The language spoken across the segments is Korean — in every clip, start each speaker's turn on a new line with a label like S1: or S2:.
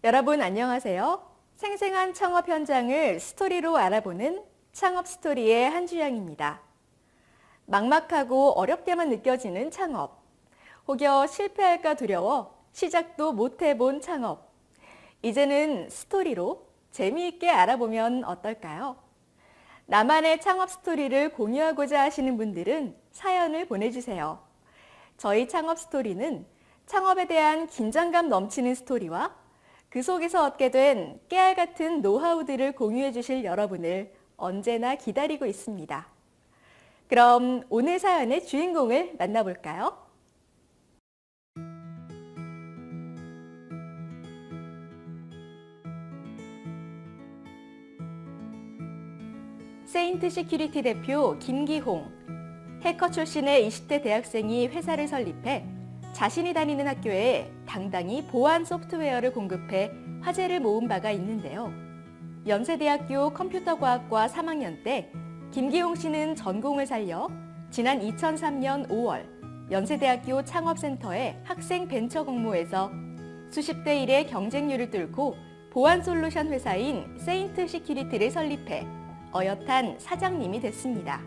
S1: 여러분 안녕하세요. 생생한 창업 현장을 스토리로 알아보는 창업 스토리의 한주영입니다. 막막하고 어렵게만 느껴지는 창업. 혹여 실패할까 두려워 시작도 못 해본 창업. 이제는 스토리로 재미있게 알아보면 어떨까요? 나만의 창업 스토리를 공유하고자 하시는 분들은 사연을 보내주세요. 저희 창업 스토리는 창업에 대한 긴장감 넘치는 스토리와 그 속에서 얻게 된 깨알 같은 노하우들을 공유해 주실 여러분을 언제나 기다리고 있습니다. 그럼 오늘 사연의 주인공을 만나볼까요? 세인트 시큐리티 대표 김기홍. 해커 출신의 20대 대학생이 회사를 설립해 자신이 다니는 학교에 당당히 보안 소프트웨어를 공급해 화제를 모은 바가 있는데요. 연세대학교 컴퓨터과학과 3학년 때 김기홍 씨는 전공을 살려 지난 2003년 5월 연세대학교 창업센터의 학생 벤처 공모에서 수십 대 1의 경쟁률을 뚫고 보안 솔루션 회사인 세인트 시큐리티를 설립해 어엿한 사장님이 됐습니다.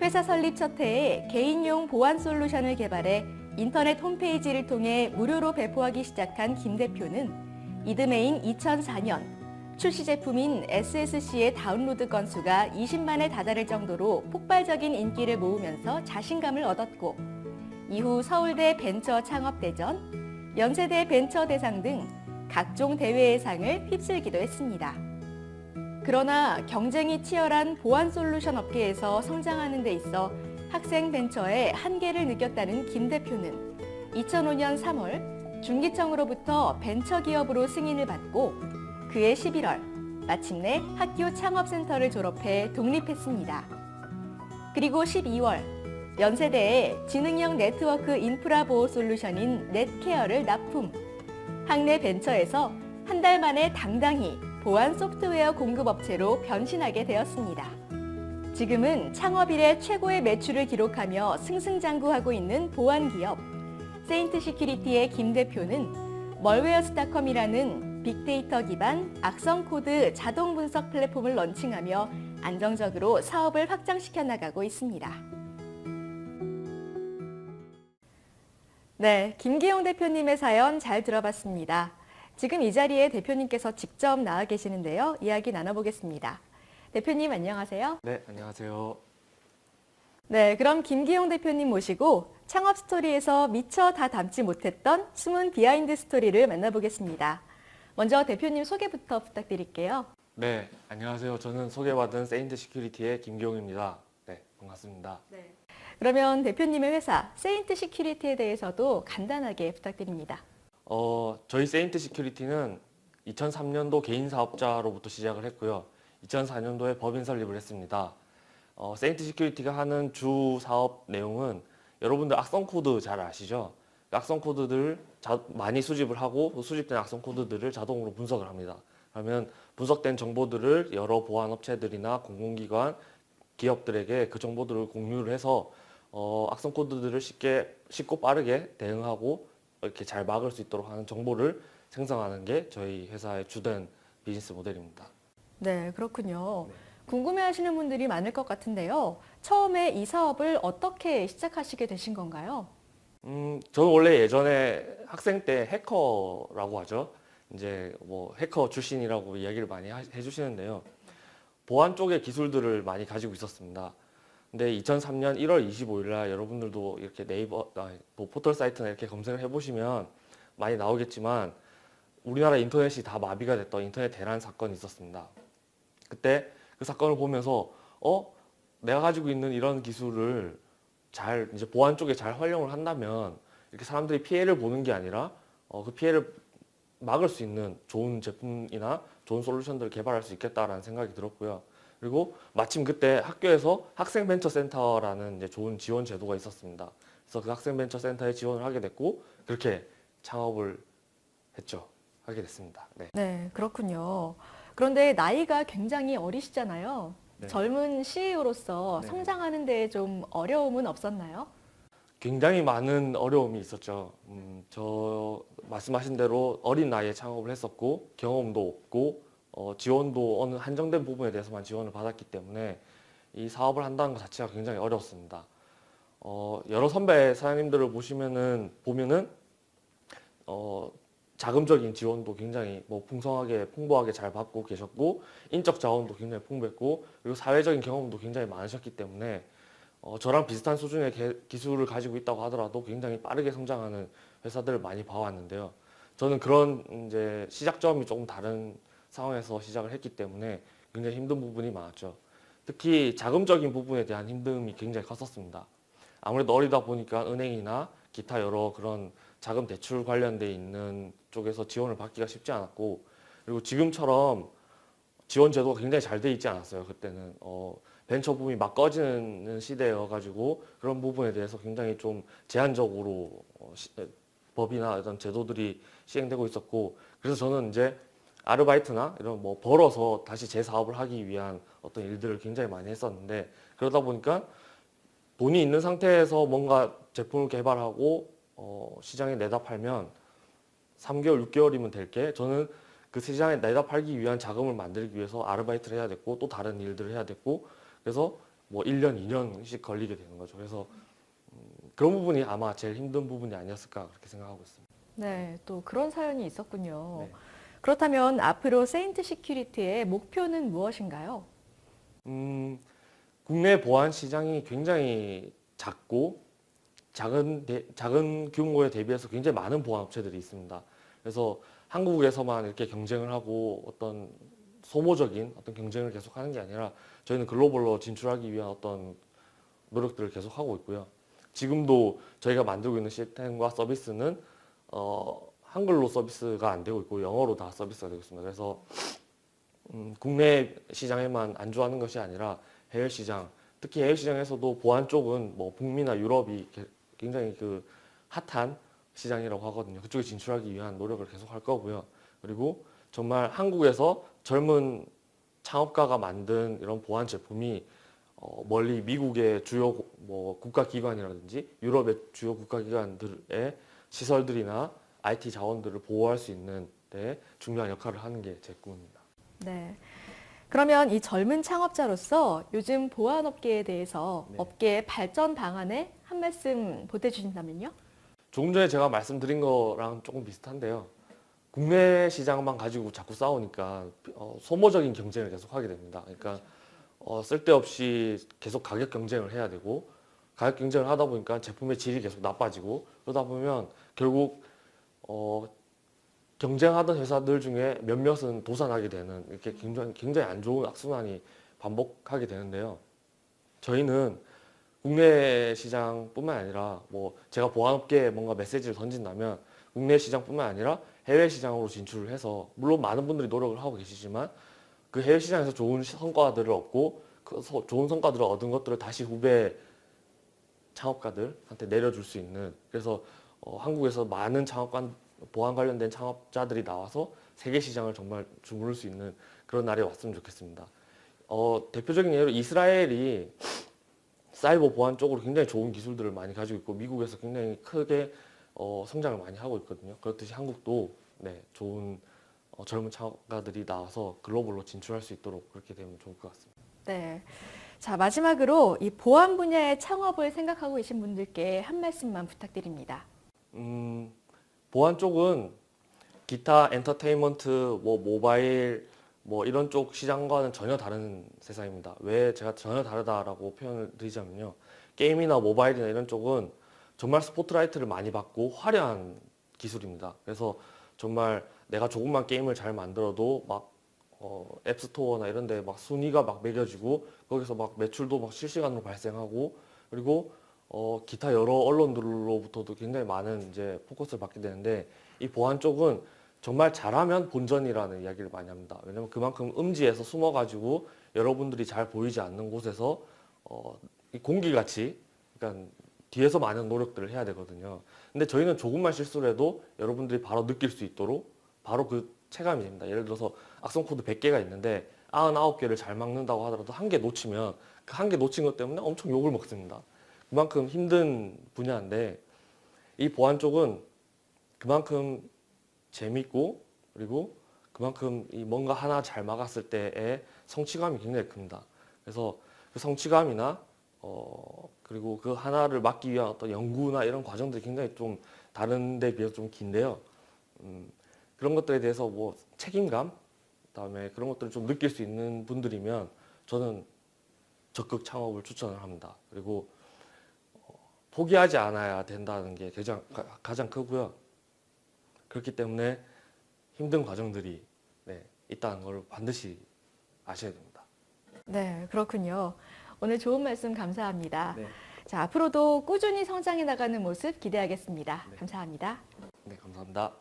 S1: 회사 설립 첫 해에 개인용 보안 솔루션을 개발해 인터넷 홈페이지를 통해 무료로 배포하기 시작한 김 대표는 이듬해인 2004년 출시 제품인 SSC의 다운로드 건수가 20만에 다다를 정도로 폭발적인 인기를 모으면서 자신감을 얻었고 이후 서울대 벤처 창업대전, 연세대 벤처 대상 등 각종 대회의 상을 휩쓸기도 했습니다. 그러나 경쟁이 치열한 보안 솔루션 업계에서 성장하는 데 있어 학생 벤처의 한계를 느꼈다는 김 대표는 2005년 3월 중기청으로부터 벤처 기업으로 승인을 받고 그해 11월 마침내 학교 창업센터를 졸업해 독립했습니다. 그리고 12월 연세대에 지능형 네트워크 인프라 보호 솔루션인 넷케어를 납품. 학내 벤처에서 한 달 만에 당당히 보안 소프트웨어 공급업체로 변신하게 되었습니다. 지금은 창업 이래 최고의 매출을 기록하며 승승장구하고 있는 보안 기업 세인트 시큐리티의 김 대표는 멀웨어스닷컴이라는 빅데이터 기반 악성 코드 자동 분석 플랫폼을 런칭하며 안정적으로 사업을 확장시켜 나가고 있습니다. 네, 김기홍 대표님의 사연 잘 들어봤습니다. 지금 이 자리에 대표님께서 직접 나와 계시는데요. 이야기 나눠보겠습니다. 대표님 안녕하세요.
S2: 네, 안녕하세요.
S1: 네, 그럼 김기홍 대표님 모시고 창업 스토리에서 미처 다 담지 못했던 숨은 비하인드 스토리를 만나보겠습니다. 먼저 대표님 소개부터 부탁드릴게요.
S2: 네, 안녕하세요. 저는 소개받은 세인트 시큐리티의 김기홍입니다. 네, 반갑습니다.
S1: 네. 그러면 대표님의 회사 세인트 시큐리티에 대해서도 간단하게 부탁드립니다.
S2: 저희 세인트 시큐리티는 2003년도 개인 사업자로부터 시작을 했고요. 2004년도에 법인 설립을 했습니다. 세인트 시큐리티가 하는 주 사업 내용은 여러분들 악성 코드 잘 아시죠? 악성 코드들 많이 수집을 하고 수집된 악성 코드들을 자동으로 분석을 합니다. 그러면 분석된 정보들을 여러 보안 업체들이나 공공기관, 기업들에게 그 정보들을 공유를 해서 악성 코드들을 쉽고 빠르게 대응하고 이렇게 잘 막을 수 있도록 하는 정보를 생성하는 게 저희 회사의 주된 비즈니스 모델입니다.
S1: 네, 그렇군요. 네. 궁금해하시는 분들이 많을 것 같은데요. 처음에 이 사업을 어떻게 시작하시게 되신 건가요?
S2: 저는 원래 예전에 학생 때 해커라고 하죠. 이제 뭐 해커 출신이라고 이야기를 많이 해주시는데요. 보안 쪽의 기술들을 많이 가지고 있었습니다. 근데 2003년 1월 25일 날 여러분들도 이렇게 네이버, 포털 사이트나 이렇게 검색을 해보시면 많이 나오겠지만 우리나라 인터넷이 다 마비가 됐던 인터넷 대란 사건이 있었습니다. 그때 그 사건을 보면서 내가 가지고 있는 이런 기술을 잘 이제 보안 쪽에 잘 활용을 한다면 이렇게 사람들이 피해를 보는 게 아니라 그 피해를 막을 수 있는 좋은 제품이나 좋은 솔루션들을 개발할 수 있겠다라는 생각이 들었고요. 그리고 마침 그때 학교에서 학생벤처센터라는 이제 좋은 지원 제도가 있었습니다. 그래서 그 학생벤처센터에 지원을 하게 됐고 그렇게 창업을 하게 됐습니다. 네.
S1: 네, 그렇군요. 그런데 나이가 굉장히 어리시잖아요.
S2: 네.
S1: 젊은 CEO로서
S2: 네.
S1: 성장하는 데 좀 어려움은 없었나요?
S2: 굉장히 많은 어려움이 있었죠. 저 말씀하신 대로 어린 나이에 창업을 했었고 경험도 없고 지원도 어느 한정된 부분에 대해서만 지원을 받았기 때문에 이 사업을 한다는 것 자체가 굉장히 어려웠습니다. 여러 선배 사장님들을 보면은 자금적인 지원도 굉장히 뭐 풍부하게 잘 받고 계셨고 인적 자원도 굉장히 풍부했고 그리고 사회적인 경험도 굉장히 많으셨기 때문에 저랑 비슷한 수준의 기술을 가지고 있다고 하더라도 굉장히 빠르게 성장하는 회사들을 많이 봐왔는데요. 저는 그런 이제 시작점이 조금 다른 상황에서 시작을 했기 때문에 굉장히 힘든 부분이 많았죠. 특히 자금적인 부분에 대한 힘듦이 굉장히 컸었습니다. 아무래도 어리다 보니까 은행이나 기타 여러 그런 자금 대출 관련돼 있는 쪽에서 지원을 받기가 쉽지 않았고 그리고 지금처럼 지원 제도가 굉장히 잘 돼 있지 않았어요. 그때는 벤처 붐이 막 꺼지는 시대여가지고 그런 부분에 대해서 굉장히 좀 제한적으로 법이나 어떤 제도들이 시행되고 있었고 그래서 저는 이제 아르바이트나 이런 뭐 벌어서 다시 제 사업을 하기 위한 어떤 일들을 굉장히 많이 했었는데 그러다 보니까 돈이 있는 상태에서 뭔가 제품을 개발하고 시장에 내다 팔면 3개월, 6개월이면 될 게 저는 그 시장에 내다 팔기 위한 자금을 만들기 위해서 아르바이트를 해야 됐고 또 다른 일들을 해야 됐고 그래서 뭐 1년, 2년씩 걸리게 되는 거죠. 그래서 그런 부분이 아마 제일 힘든 부분이 아니었을까 그렇게 생각하고 있습니다.
S1: 네, 또 그런 사연이 있었군요.
S2: 네.
S1: 그렇다면 앞으로 세인트 시큐리티의 목표는 무엇인가요?
S2: 국내 보안 시장이 굉장히 작고 작은 규모에 대비해서 굉장히 많은 보안 업체들이 있습니다. 그래서 한국에서만 이렇게 경쟁을 하고 어떤 소모적인 어떤 경쟁을 계속하는 게 아니라 저희는 글로벌로 진출하기 위한 어떤 노력들을 계속하고 있고요. 지금도 저희가 만들고 있는 시스템과 서비스는 한글로 서비스가 안 되고 있고 영어로 다 서비스가 되고 있습니다. 그래서 국내 시장에만 안주하는 것이 아니라 해외 시장, 특히 해외 시장에서도 보안 쪽은 뭐 북미나 유럽이 굉장히 그 핫한 시장이라고 하거든요. 그쪽에 진출하기 위한 노력을 계속 할 거고요. 그리고 정말 한국에서 젊은 창업가가 만든 이런 보안 제품이 멀리 미국의 주요 뭐 국가기관이라든지 유럽의 주요 국가기관들의 시설들이나 IT 자원들을 보호할 수 있는 데 중요한 역할을 하는 게 제 꿈입니다.
S1: 네. 그러면 이 젊은 창업자로서 요즘 보안업계에 대해서
S2: 네.
S1: 업계의 발전 방안에 한 말씀 보태주신다면요?
S2: 조금 전에 제가 말씀드린 거랑 조금 비슷한데요. 국내 시장만 가지고 자꾸 싸우니까 소모적인 경쟁을 계속 하게 됩니다. 그러니까 쓸데없이 계속 가격 경쟁을 해야 되고 가격 경쟁을 하다 보니까 제품의 질이 계속 나빠지고 그러다 보면 결국 경쟁하던 회사들 중에 몇몇은 도산하게 되는 이렇게 굉장히 안 좋은 악순환이 반복하게 되는데요. 저희는 국내 시장뿐만 아니라 뭐 제가 보안업계에 뭔가 메시지를 던진다면 국내 시장뿐만 아니라 해외 시장으로 진출을 해서 물론 많은 분들이 노력을 하고 계시지만 그 해외 시장에서 좋은 성과들을 얻고 그 좋은 성과들을 얻은 것들을 다시 후배 창업가들한테 내려줄 수 있는 그래서 한국에서 많은 보안 관련된 창업자들이 나와서 세계 시장을 정말 주무를 수 있는 그런 날이 왔으면 좋겠습니다. 대표적인 예로 이스라엘이 사이버 보안 쪽으로 굉장히 좋은 기술들을 많이 가지고 있고 미국에서 굉장히 크게 성장을 많이 하고 있거든요. 그렇듯이 한국도 네, 좋은 젊은 창업가들이 나와서 글로벌로 진출할 수 있도록 그렇게 되면 좋을 것 같습니다.
S1: 네. 자, 마지막으로 이 보안 분야의 창업을 생각하고 계신 분들께 한 말씀만 부탁드립니다.
S2: 보안 쪽은 기타 엔터테인먼트, 뭐 모바일, 뭐 이런 쪽 시장과는 전혀 다른 세상입니다. 왜 제가 전혀 다르다라고 표현을 드리자면요. 게임이나 모바일이나 이런 쪽은 정말 스포트라이트를 많이 받고 화려한 기술입니다. 그래서 정말 내가 조금만 게임을 잘 만들어도 막 앱스토어나 이런 데 막 순위가 막 매겨지고 거기서 막 매출도 막 실시간으로 발생하고 그리고 기타 여러 언론들로부터도 굉장히 많은 이제 포커스를 받게 되는데 이 보안 쪽은 정말 잘하면 본전이라는 이야기를 많이 합니다. 왜냐면 그만큼 음지에서 숨어가지고 여러분들이 잘 보이지 않는 곳에서 이 공기같이 그러니까 뒤에서 많은 노력들을 해야 되거든요. 근데 저희는 조금만 실수를 해도 여러분들이 바로 느낄 수 있도록 바로 그 체감이 됩니다. 예를 들어서 악성 코드 100개가 있는데 99개를 잘 막는다고 하더라도 한 개 놓치면 그 한 개 놓친 것 때문에 엄청 욕을 먹습니다. 그만큼 힘든 분야인데 이 보안 쪽은 그만큼 재밌고 그리고 그만큼 이 뭔가 하나 잘 막았을 때의 성취감이 굉장히 큽니다. 그래서 그 성취감이나 그리고 그 하나를 막기 위한 어떤 연구나 이런 과정들이 굉장히 좀 다른 데 비해서 좀 긴데요. 그런 것들에 대해서 뭐 책임감, 그다음에 그런 것들을 좀 느낄 수 있는 분들이면 저는 적극 창업을 추천을 합니다. 그리고 포기하지 않아야 된다는 게 가장 크고요. 그렇기 때문에 힘든 과정들이 있다는 걸 반드시 아셔야 됩니다.
S1: 네, 그렇군요. 오늘 좋은 말씀 감사합니다.
S2: 네.
S1: 자, 앞으로도 꾸준히 성장해 나가는 모습 기대하겠습니다.
S2: 네.
S1: 감사합니다.
S2: 네, 감사합니다.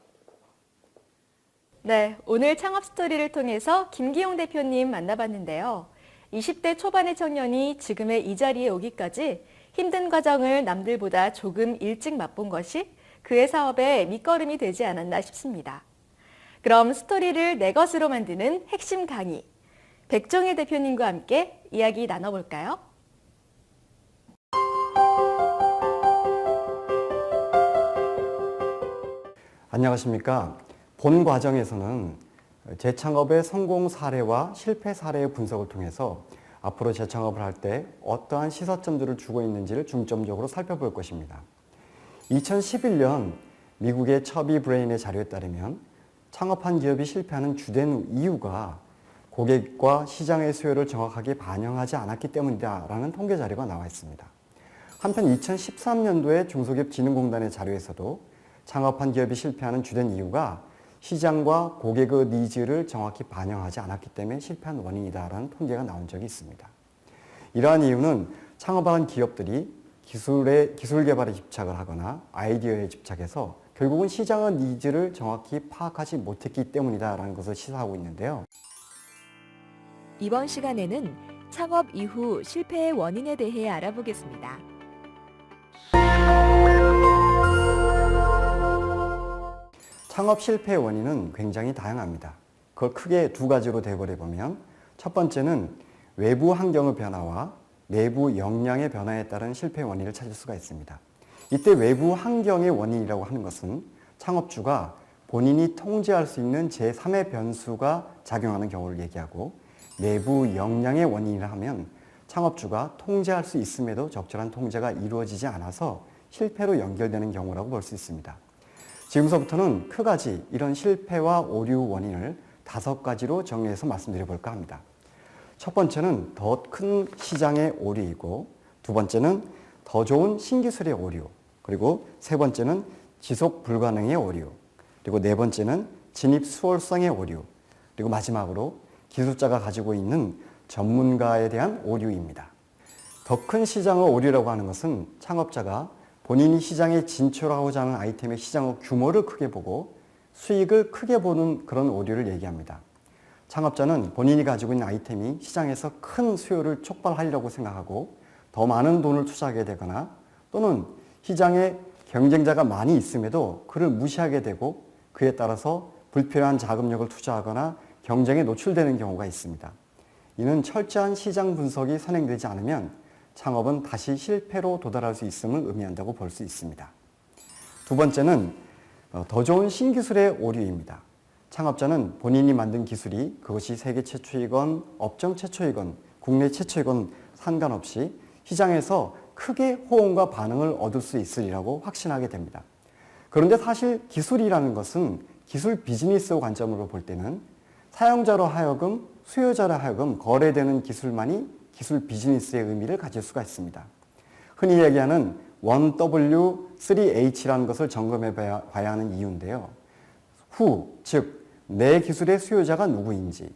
S1: 네, 오늘 창업 스토리를 통해서 김기용 대표님 만나봤는데요. 20대 초반의 청년이 지금의 이 자리에 오기까지 힘든 과정을 남들보다 조금 일찍 맛본 것이 그의 사업의 밑거름이 되지 않았나 싶습니다. 그럼 스토리를 내 것으로 만드는 핵심 강의, 백종일 대표님과 함께 이야기 나눠볼까요?
S3: 안녕하십니까. 본 과정에서는 재창업의 성공 사례와 실패 사례의 분석을 통해서 앞으로 재창업을 할 때 어떠한 시사점들을 주고 있는지를 중점적으로 살펴볼 것입니다. 2011년 미국의 처비 브레인의 자료에 따르면 창업한 기업이 실패하는 주된 이유가 고객과 시장의 수요를 정확하게 반영하지 않았기 때문이다라는 통계 자료가 나와 있습니다. 한편 2013년도에 중소기업진흥공단의 자료에서도 창업한 기업이 실패하는 주된 이유가 시장과 고객의 니즈를 정확히 반영하지 않았기 때문에 실패한 원인이다라는 통계가 나온 적이 있습니다. 이러한 이유는 창업한 기업들이 기술 개발에 집착을 하거나 아이디어에 집착해서 결국은 시장의 니즈를 정확히 파악하지 못했기 때문이다라는 것을 시사하고 있는데요.
S4: 이번 시간에는 창업 이후 실패의 원인에 대해 알아보겠습니다.
S3: 창업 실패의 원인은 굉장히 다양합니다. 그걸 크게 두 가지로 되버려보면 첫 번째는 외부 환경의 변화와 내부 역량의 변화에 따른 실패 원인을 찾을 수가 있습니다. 이때 외부 환경의 원인이라고 하는 것은 창업주가 본인이 통제할 수 있는 제3의 변수가 작용하는 경우를 얘기하고, 내부 역량의 원인이라 하면 창업주가 통제할 수 있음에도 적절한 통제가 이루어지지 않아서 실패로 연결되는 경우라고 볼 수 있습니다. 지금서부터는 크가지 이런 실패와 오류 원인을 5가지로 정리해서 말씀드려 볼까 합니다. 첫 번째는 더 큰 시장의 오류이고, 두 번째는 더 좋은 신기술의 오류, 그리고 세 번째는 지속 불가능의 오류, 그리고 네 번째는 진입 수월성의 오류, 그리고 마지막으로 기술자가 가지고 있는 전문가에 대한 오류입니다. 더 큰 시장의 오류라고 하는 것은 창업자가 본인이 시장에 진출하고자 하는 아이템의 시장의 규모를 크게 보고 수익을 크게 보는 그런 오류를 얘기합니다. 창업자는 본인이 가지고 있는 아이템이 시장에서 큰 수요를 촉발하려고 생각하고 더 많은 돈을 투자하게 되거나, 또는 시장에 경쟁자가 많이 있음에도 그를 무시하게 되고 그에 따라서 불필요한 자금력을 투자하거나 경쟁에 노출되는 경우가 있습니다. 이는 철저한 시장 분석이 선행되지 않으면 창업은 다시 실패로 도달할 수 있음을 의미한다고 볼 수 있습니다. 두 번째는 더 좋은 신기술의 오류입니다. 창업자는 본인이 만든 기술이 그것이 세계 최초이건 업종 최초이건 국내 최초이건 상관없이 시장에서 크게 호응과 반응을 얻을 수 있으리라고 확신하게 됩니다. 그런데 사실 기술이라는 것은 기술 비즈니스 관점으로 볼 때는 사용자로 하여금, 수요자로 하여금 거래되는 기술만이 기술 비즈니스의 의미를 가질 수가 있습니다. 흔히 얘기하는 1W, 3H라는 것을 점검해 봐야 하는 이유인데요. Who, 즉 내 기술의 수요자가 누구인지,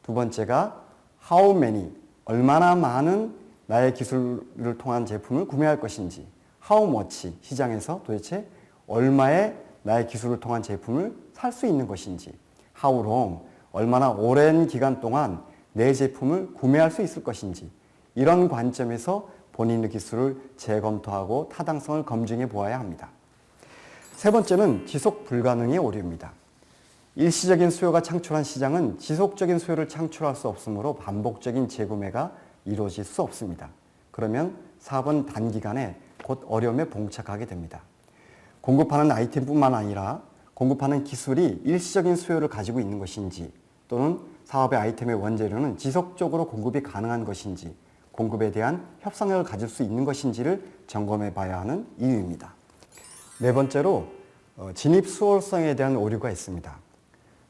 S3: 두 번째가 How many, 얼마나 많은 나의 기술을 통한 제품을 구매할 것인지, How much, 시장에서 도대체 얼마의 나의 기술을 통한 제품을 살 수 있는 것인지, How long, 얼마나 오랜 기간 동안 내 제품을 구매할 수 있을 것인지, 이런 관점에서 본인의 기술을 재검토하고 타당성을 검증해 보아야 합니다. 세 번째는 지속 불가능의 오류입니다. 일시적인 수요가 창출한 시장은 지속적인 수요를 창출할 수 없으므로 반복적인 재구매가 이루어질 수 없습니다. 그러면 4번 단기간에 곧 어려움에 봉착하게 됩니다. 공급하는 아이템뿐만 아니라 공급하는 기술이 일시적인 수요를 가지고 있는 것인지 또는 사업의 아이템의 원재료는 지속적으로 공급이 가능한 것인지 공급에 대한 협상력을 가질 수 있는 것인지를 점검해 봐야 하는 이유입니다. 네 번째로 진입 수월성에 대한 오류가 있습니다.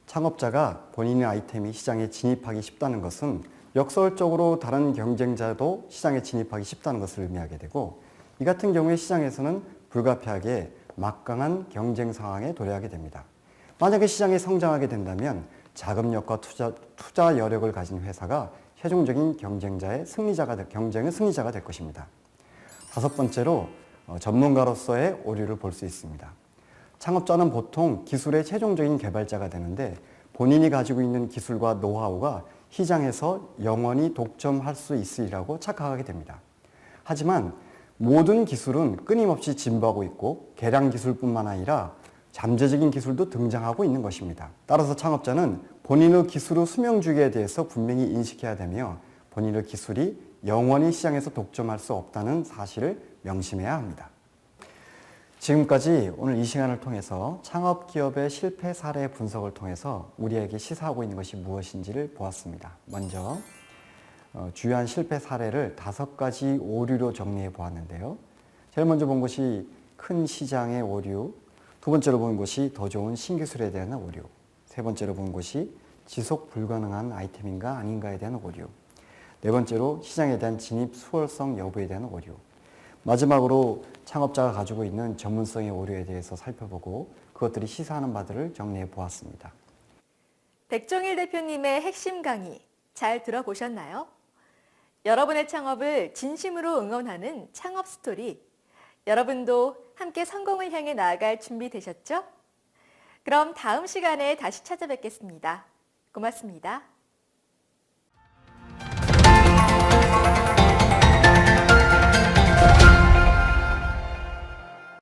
S3: 창업자가 본인의 아이템이 시장에 진입하기 쉽다는 것은 역설적으로 다른 경쟁자도 시장에 진입하기 쉽다는 것을 의미하게 되고 이 같은 경우에 시장에서는 불가피하게 막강한 경쟁 상황에 도래하게 됩니다. 만약에 시장이 성장하게 된다면 자금력과 투자 여력을 가진 회사가 최종적인 경쟁의 승리자가 될 것입니다. 다섯 번째로 전문가로서의 오류를 볼 수 있습니다. 창업자는 보통 기술의 최종적인 개발자가 되는데 본인이 가지고 있는 기술과 노하우가 시장에서 영원히 독점할 수 있으리라고 착각하게 됩니다. 하지만 모든 기술은 끊임없이 진보하고 있고 개량 기술뿐만 아니라 잠재적인 기술도 등장하고 있는 것입니다. 따라서 창업자는 본인의 기술의 수명주기에 대해서 분명히 인식해야 되며 본인의 기술이 영원히 시장에서 독점할 수 없다는 사실을 명심해야 합니다. 지금까지 오늘 이 시간을 통해서 창업기업의 실패 사례 분석을 통해서 우리에게 시사하고 있는 것이 무엇인지를 보았습니다. 먼저 주요한 실패 사례를 5가지 오류로 정리해 보았는데요. 제일 먼저 본 것이 큰 시장의 오류, 두 번째로 본 것이 더 좋은 신기술에 대한 오류, 세 번째로 본 것이 지속 불가능한 아이템인가 아닌가에 대한 오류, 네 번째로 시장에 대한 진입 수월성 여부에 대한 오류, 마지막으로 창업자가 가지고 있는 전문성의 오류에 대해서 살펴보고 그것들이 시사하는 바들을 정리해 보았습니다.
S1: 백종일 대표님의 핵심 강의 잘 들어보셨나요? 여러분의 창업을 진심으로 응원하는 창업 스토리, 여러분도 함께 성공을 향해 나아갈 준비 되셨죠? 그럼 다음 시간에 다시 찾아뵙겠습니다. 고맙습니다.